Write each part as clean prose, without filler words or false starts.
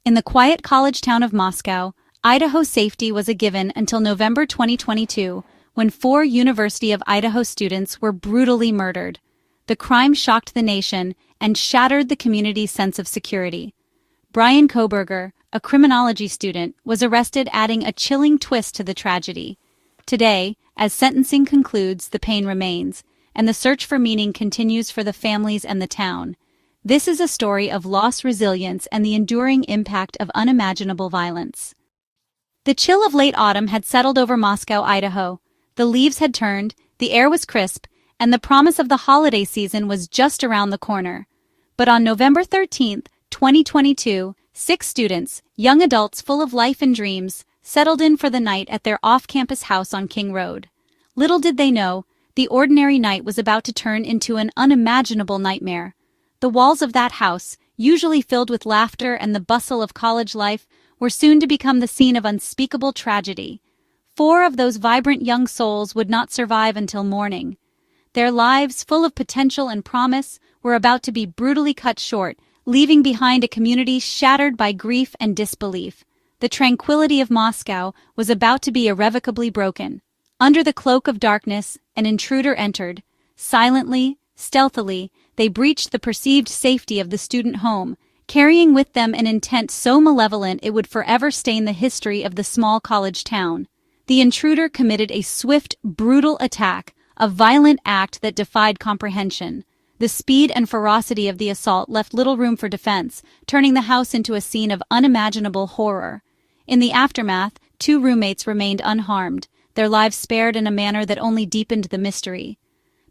In the quiet college town of Moscow, Idaho safety was a given until November 2022, when 4 University of Idaho students were brutally murdered. The crime shocked the nation and shattered the community's sense of security. Bryan Kohberger, a criminology student, was arrested, adding a chilling twist to the tragedy. Today, as sentencing concludes, the pain remains, and the search for meaning continues for the families and the town. This is a story of loss, resilience, and the enduring impact of unimaginable violence. The chill of late autumn had settled over Moscow, Idaho. The leaves had turned, the air was crisp, and the promise of the holiday season was just around the corner. But on November 13, 2022, 6 students, young adults full of life and dreams, settled in for the night at their off-campus house on King Road. Little did they know, the ordinary night was about to turn into an unimaginable nightmare. The walls of that house, usually filled with laughter and the bustle of college life, were soon to become the scene of unspeakable tragedy. 4 of those vibrant young souls would not survive until morning. Their lives, full of potential and promise, were about to be brutally cut short, leaving behind a community shattered by grief and disbelief. The tranquility of Moscow was about to be irrevocably broken. Under the cloak of darkness, an intruder entered. Silently, stealthily, they breached the perceived safety of the student home, carrying with them an intent so malevolent it would forever stain the history of the small college town. The intruder committed a swift, brutal attack, a violent act that defied comprehension. The speed and ferocity of the assault left little room for defense, turning the house into a scene of unimaginable horror. In the aftermath, 2 roommates remained unharmed, their lives spared in a manner that only deepened the mystery.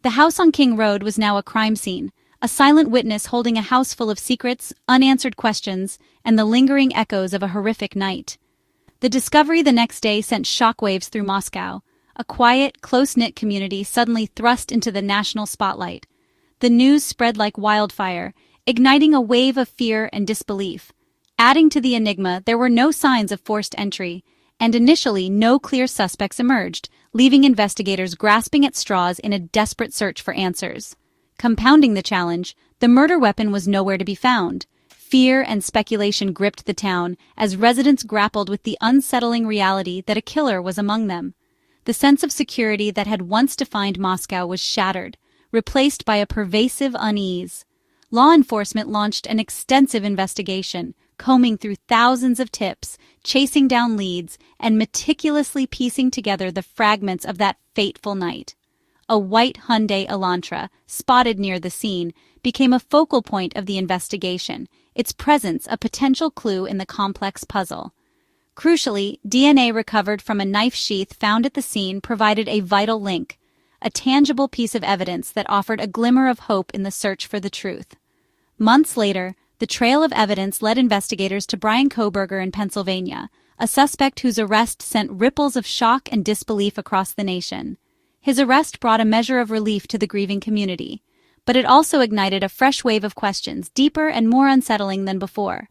The house on King Road was now a crime scene, a silent witness holding a house full of secrets, unanswered questions, and the lingering echoes of a horrific night. The discovery the next day sent shockwaves through Moscow, a quiet, close-knit community suddenly thrust into the national spotlight. The news spread like wildfire, igniting a wave of fear and disbelief. Adding to the enigma, there were no signs of forced entry, and initially no clear suspects emerged, leaving investigators grasping at straws in a desperate search for answers. Compounding the challenge, the murder weapon was nowhere to be found. Fear and speculation gripped the town as residents grappled with the unsettling reality that a killer was among them. The sense of security that had once defined Moscow was shattered, replaced by a pervasive unease. Law enforcement launched an extensive investigation, combing through thousands of tips, chasing down leads, and meticulously piecing together the fragments of that fateful night. A white Hyundai Elantra, spotted near the scene, became a focal point of the investigation, its presence a potential clue in the complex puzzle. Crucially, DNA recovered from a knife sheath found at the scene provided a vital link, a tangible piece of evidence that offered a glimmer of hope in the search for the truth. Months later, the trail of evidence led investigators to Bryan Kohberger in Pennsylvania, a suspect whose arrest sent ripples of shock and disbelief across the nation. His arrest brought a measure of relief to the grieving community, but it also ignited a fresh wave of questions, deeper and more unsettling than before.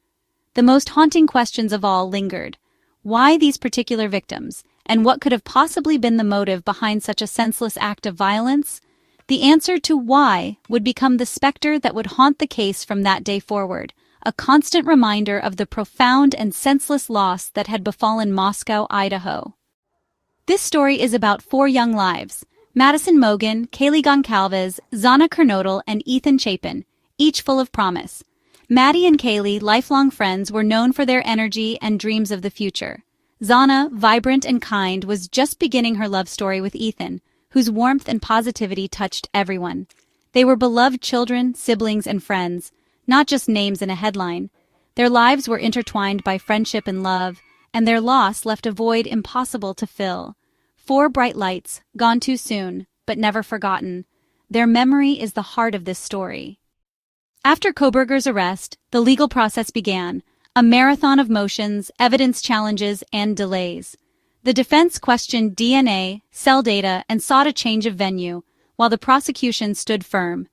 The most haunting questions of all lingered. Why these particular victims, and what could have possibly been the motive behind such a senseless act of violence? The answer to why would become the specter that would haunt the case from that day forward, a constant reminder of the profound and senseless loss that had befallen Moscow, Idaho. This story is about 4 young lives: Madison Mogen, Kaylee Goncalves, Xana Kernodle, and Ethan Chapin, each full of promise. Maddie and Kaylee, lifelong friends, were known for their energy and dreams of the future. Xana, vibrant and kind, was just beginning her love story with Ethan, whose warmth and positivity touched everyone. They were beloved children, siblings, and friends, not just names in a headline. Their lives were intertwined by friendship and love, and their loss left a void impossible to fill. 4 bright lights, gone too soon, but never forgotten. Their memory is the heart of this story. After Kohberger's arrest, the legal process began, a marathon of motions, evidence challenges, and delays. The defense questioned DNA, cell data, and sought a change of venue, while the prosecution stood firm.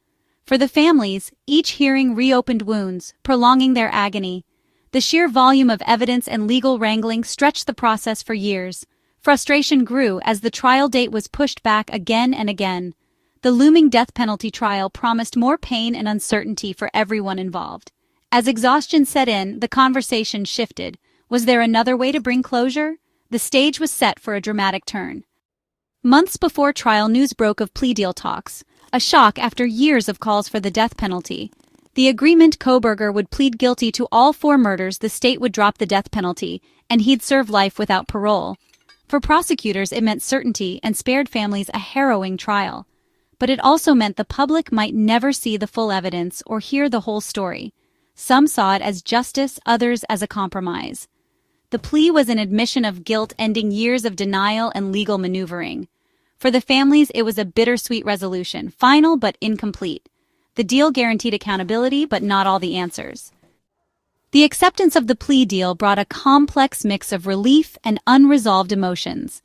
For the families, each hearing reopened wounds, prolonging their agony. The sheer volume of evidence and legal wrangling stretched the process for years. Frustration grew as the trial date was pushed back again and again. The looming death penalty trial promised more pain and uncertainty for everyone involved. As exhaustion set in, the conversation shifted. Was there another way to bring closure? The stage was set for a dramatic turn. Months before trial, news broke of plea deal talks, a shock after years of calls for the death penalty. The agreement: Kohberger would plead guilty to all 4 murders, the state would drop the death penalty, and he'd serve life without parole. For prosecutors, it meant certainty and spared families a harrowing trial. But it also meant the public might never see the full evidence or hear the whole story. Some saw it as justice, others as a compromise. The plea was an admission of guilt, ending years of denial and legal maneuvering. For the families, it was a bittersweet resolution, final but incomplete. The deal guaranteed accountability, but not all the answers. The acceptance of the plea deal brought a complex mix of relief and unresolved emotions.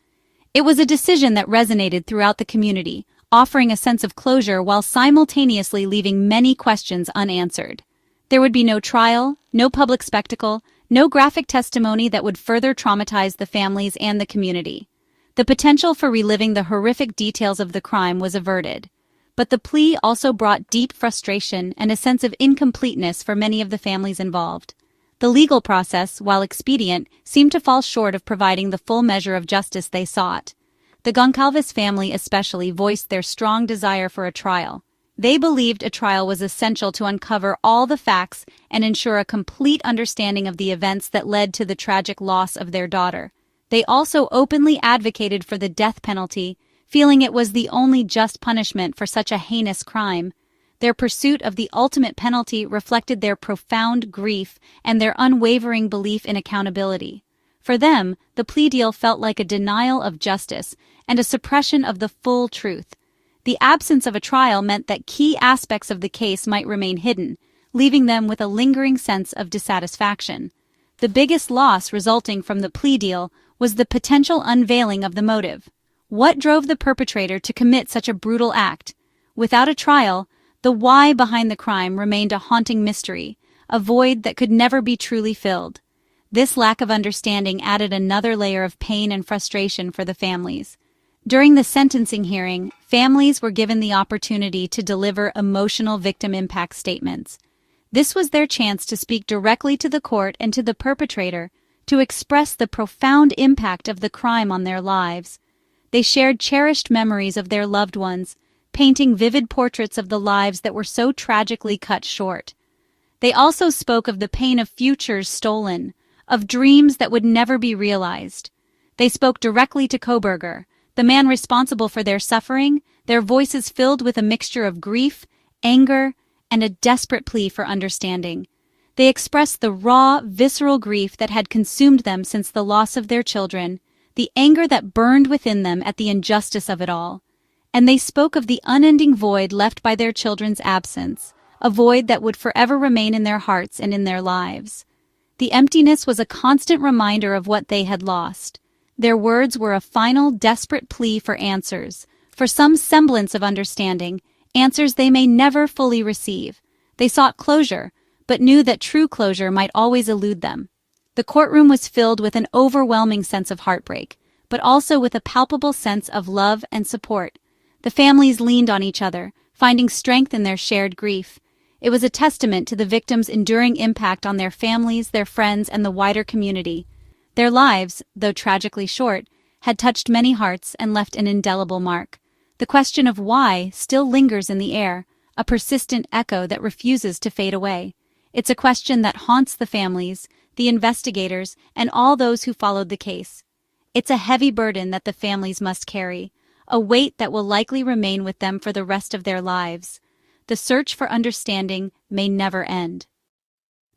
It was a decision that resonated throughout the community, offering a sense of closure while simultaneously leaving many questions unanswered. There would be no trial, no public spectacle, no graphic testimony that would further traumatize the families and the community. The potential for reliving the horrific details of the crime was averted. But the plea also brought deep frustration and a sense of incompleteness for many of the families involved. The legal process, while expedient, seemed to fall short of providing the full measure of justice they sought. The Goncalves family especially voiced their strong desire for a trial. They believed a trial was essential to uncover all the facts and ensure a complete understanding of the events that led to the tragic loss of their daughter. They also openly advocated for the death penalty, feeling it was the only just punishment for such a heinous crime. Their pursuit of the ultimate penalty reflected their profound grief and their unwavering belief in accountability. For them, the plea deal felt like a denial of justice and a suppression of the full truth. The absence of a trial meant that key aspects of the case might remain hidden, leaving them with a lingering sense of dissatisfaction. The biggest loss resulting from the plea deal was the potential unveiling of the motive. What drove the perpetrator to commit such a brutal act? Without a trial, the why behind the crime remained a haunting mystery, a void that could never be truly filled. This lack of understanding added another layer of pain and frustration for the families. During the sentencing hearing, families were given the opportunity to deliver emotional victim impact statements. This was their chance to speak directly to the court and to the perpetrator, to express the profound impact of the crime on their lives. They shared cherished memories of their loved ones, painting vivid portraits of the lives that were so tragically cut short. They also spoke of the pain of futures stolen, of dreams that would never be realized. They spoke directly to Kohberger, the man responsible for their suffering, their voices filled with a mixture of grief, anger, and a desperate plea for understanding. They expressed the raw, visceral grief that had consumed them since the loss of their children, the anger that burned within them at the injustice of it all. And they spoke of the unending void left by their children's absence, a void that would forever remain in their hearts and in their lives. The emptiness was a constant reminder of what they had lost. Their words were a final, desperate plea for answers, for some semblance of understanding, answers they may never fully receive. They sought closure, but knew that true closure might always elude them. The courtroom was filled with an overwhelming sense of heartbreak, but also with a palpable sense of love and support. The families leaned on each other, finding strength in their shared grief. It was a testament to the victims' enduring impact on their families, their friends, and the wider community. Their lives, though tragically short, had touched many hearts and left an indelible mark. The question of why still lingers in the air, a persistent echo that refuses to fade away. It's a question that haunts the families, the investigators, and all those who followed the case. It's a heavy burden that the families must carry, a weight that will likely remain with them for the rest of their lives. The search for understanding may never end.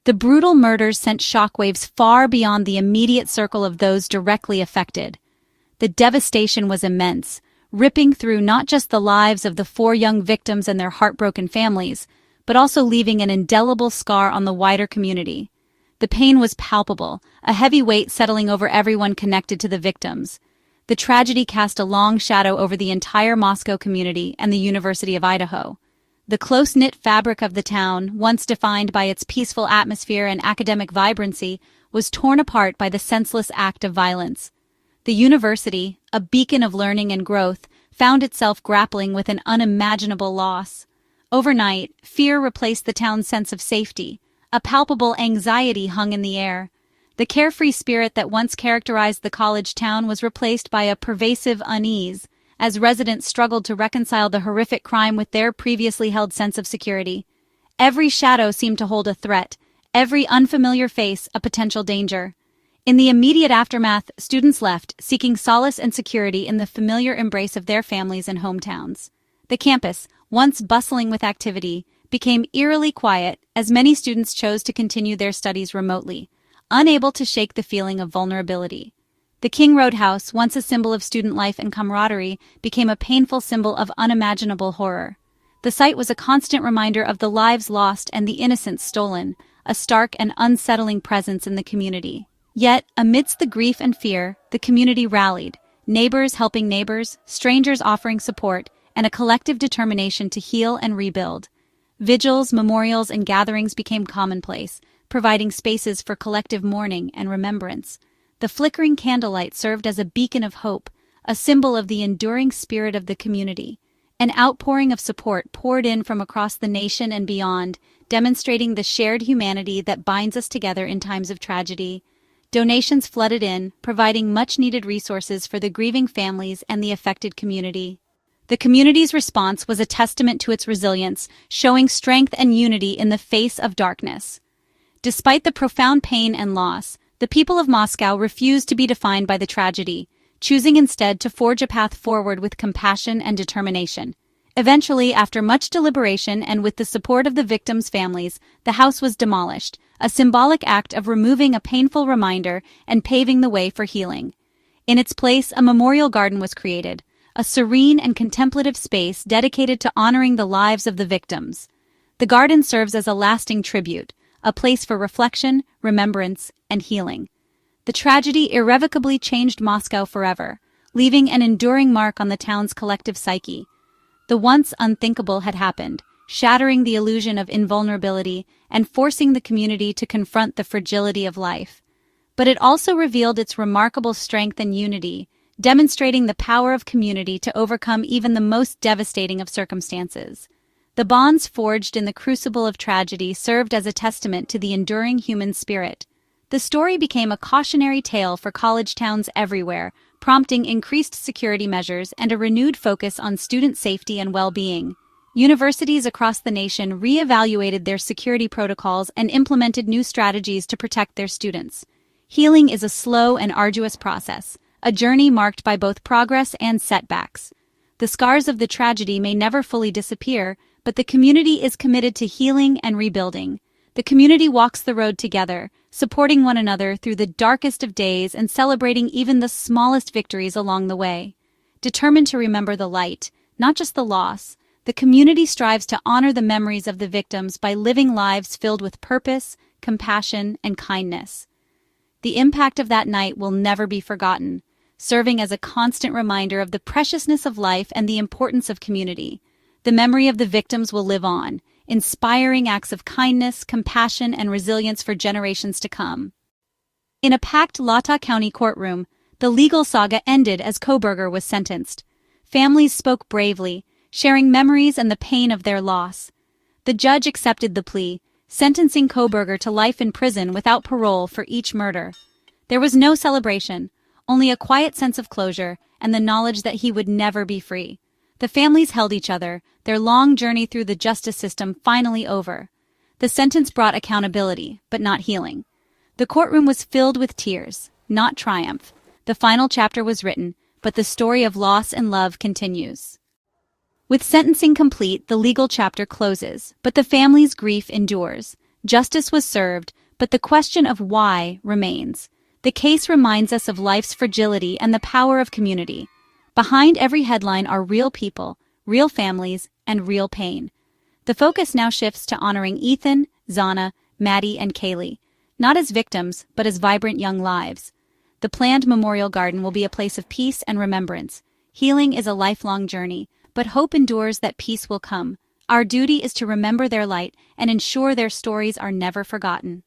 The brutal murders sent shockwaves far beyond the immediate circle of those directly affected. The devastation was immense, ripping through not just the lives of the 4 young victims and their heartbroken families, but also leaving an indelible scar on the wider community. The pain was palpable, a heavy weight settling over everyone connected to the victims. The tragedy cast a long shadow over the entire Moscow community and the University of Idaho. The close-knit fabric of the town, once defined by its peaceful atmosphere and academic vibrancy, was torn apart by the senseless act of violence. The university, a beacon of learning and growth, found itself grappling with an unimaginable loss. Overnight, fear replaced the town's sense of safety, A palpable anxiety hung in the air. The carefree spirit that once characterized the college town was replaced by a pervasive unease, as residents struggled to reconcile the horrific crime with their previously held sense of security. Every shadow seemed to hold a threat, every unfamiliar face a potential danger. In the immediate aftermath, students left, seeking solace and security in the familiar embrace of their families and hometowns. The campus, once bustling with activity, became eerily quiet as many students chose to continue their studies remotely, unable to shake the feeling of vulnerability. The King Road House, once a symbol of student life and camaraderie, became a painful symbol of unimaginable horror. The site was a constant reminder of the lives lost and the innocence stolen, a stark and unsettling presence in the community. Yet, amidst the grief and fear, the community rallied, neighbors helping neighbors, strangers offering support, and a collective determination to heal and rebuild. Vigils, memorials, and gatherings became commonplace, providing spaces for collective mourning and remembrance. The flickering candlelight served as a beacon of hope, a symbol of the enduring spirit of the community. An outpouring of support poured in from across the nation and beyond, demonstrating the shared humanity that binds us together in times of tragedy. Donations flooded in, providing much-needed resources for the grieving families and the affected community. The community's response was a testament to its resilience, showing strength and unity in the face of darkness. Despite the profound pain and loss, the people of Moscow refused to be defined by the tragedy, choosing instead to forge a path forward with compassion and determination. Eventually, after much deliberation and with the support of the victims' families, the house was demolished, a symbolic act of removing a painful reminder and paving the way for healing. In its place, a memorial garden was created, a serene and contemplative space dedicated to honoring the lives of the victims. The garden serves as a lasting tribute, a place for reflection, remembrance, and healing. The tragedy irrevocably changed Moscow forever, leaving an enduring mark on the town's collective psyche. The once unthinkable had happened, shattering the illusion of invulnerability and forcing the community to confront the fragility of life. But it also revealed its remarkable strength and unity, demonstrating the power of community to overcome even the most devastating of circumstances. The bonds forged in the crucible of tragedy served as a testament to the enduring human spirit. The story became a cautionary tale for college towns everywhere, prompting increased security measures and a renewed focus on student safety and well-being. Universities across the nation re-evaluated their security protocols and implemented new strategies to protect their students. Healing is a slow and arduous process, a journey marked by both progress and setbacks. The scars of the tragedy may never fully disappear, but the community is committed to healing and rebuilding. The community walks the road together, supporting one another through the darkest of days and celebrating even the smallest victories along the way. Determined to remember the light, not just the loss, the community strives to honor the memories of the victims by living lives filled with purpose, compassion, and kindness. The impact of that night will never be forgotten, serving as a constant reminder of the preciousness of life and the importance of community. The memory of the victims will live on, inspiring acts of kindness, compassion, and resilience for generations to come. In a packed Latah County courtroom, the legal saga ended as Kohberger was sentenced. Families spoke bravely, sharing memories and the pain of their loss. The judge accepted the plea, sentencing Kohberger to life in prison without parole for each murder. There was no celebration, only a quiet sense of closure and the knowledge that he would never be free. The families held each other, their long journey through the justice system finally over. The sentence brought accountability, but not healing. The courtroom was filled with tears, not triumph. The final chapter was written, but the story of loss and love continues. With sentencing complete, the legal chapter closes, but the family's grief endures. Justice was served, but the question of why remains. The case reminds us of life's fragility and the power of community. Behind every headline are real people, real families, and real pain. The focus now shifts to honoring Ethan, Xana, Maddie, and Kaylee, not as victims, but as vibrant young lives. The planned memorial garden will be a place of peace and remembrance. Healing is a lifelong journey, but hope endures that peace will come. Our duty is to remember their light and ensure their stories are never forgotten.